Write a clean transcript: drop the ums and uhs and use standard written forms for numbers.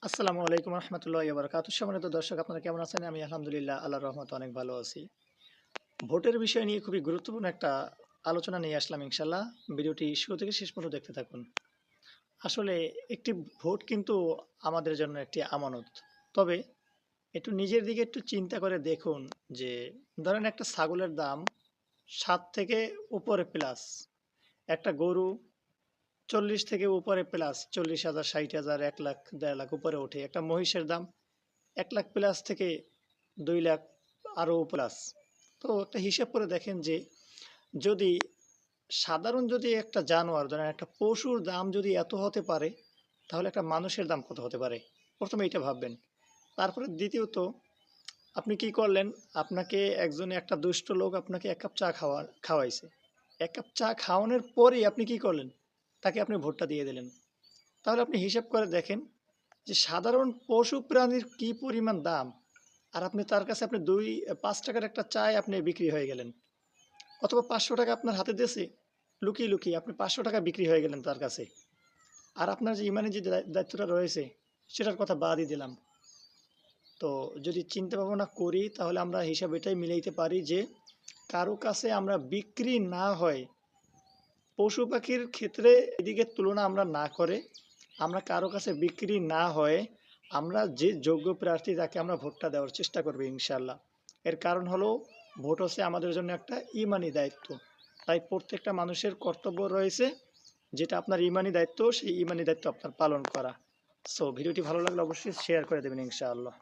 আসসালামু আলাইকুম রহমতুল্লাহি ওয়া বারাকাতুহু। সম্মানিত দর্শক, আপনারা কেমন আছেন? আমি আলহামদুলিল্লাহ আল্লাহর রহমতে অনেক ভালো আছি। ভোটের বিষয় নিয়ে খুবই গুরুত্বপূর্ণ একটা আলোচনা নিয়ে আসলাম ইনশাআল্লাহ। ভিডিওটি শুরু থেকে শেষ পর্যন্ত দেখতে থাকুন। আসলে একটি ভোট কিন্তু আমাদের জন্য একটি আমানত। তবে একটু নিজের দিকে একটু চিন্তা করে দেখুন যে ধরেন একটা ছাগলের দাম ৭ থেকে উপরে প্লাস, একটা গরু ৪০ থেকে উপরে প্লাস, ৪০,০০০, ৬০,০০০, ১,০০,০০০, ১,৫০,০০০ উপরে ওঠে। একটা মহিষের দাম ১,০০,০০০ প্লাস থেকে ২,০০,০০০ আরও প্লাস। তো একটা হিসাব করে দেখেন যে যদি যদি একটা জানোয়ার, ধরেন একটা পশুর দাম যদি এত হতে পারে, তাহলে একটা মানুষের দাম কত হতে পারে? প্রথমে এটা ভাববেন। তারপরে দ্বিতীয়ত আপনি কি করলেন? আপনাকে একটা দুষ্ট লোক আপনাকে ১ কাপ চা খাওয়াইছে। ১ কাপ চা খাওয়ানোর পরেই আপনি কি করলেন? তাকে আপনি ভোটটা দিয়ে দিলেন। তাহলে আপনি হিসাব করে দেখেন যে সাধারণ পশু প্রাণীর কি পরিমাণ দাম, আর তার কাছে আপনি ৫ টাকার একটা চায় আপনি বিক্রি হয়ে গেলেন, অথবা ৫০০ টাকা আপনার হাতে দিয়েছে, লুকিয়ে লুকিয়ে আপনি ৫০০ টাকা বিক্রি হয়ে গেলেন তার কাছে। আর আপনার যে ইমানি যে দায়িত্বটা রয়েছে, সেটার কথা বাদই দিলাম। তো যদি চিন্তা ভাবনা করি, তাহলে আমরা হিসাব এটাই মিলাইতে পারি যে কারো কাছে আমরা বিক্রি না হয়, পশু পাখির ক্ষেত্রে এদিকে তুলনা আমরা না করে, আমরা কারো কাছে বিক্রি না হয়ে আমরা যে যোগ্য প্রার্থী তাকে আমরা ভোটটা দেওয়ার চেষ্টা করবো ইনশাল্লাহ। এর কারণ হলো, ভোট হচ্ছে আমাদের জন্য একটা ইমানি দায়িত্ব। তাই প্রত্যেকটা মানুষের কর্তব্য রয়েছে, যেটা আপনার ইমানি দায়িত্ব, সেই ইমানি দায়িত্ব আপনার পালন করা। সো ভিডিওটি ভালো লাগলে অবশ্যই শেয়ার করে দেবেন ইনশাআল্লাহ।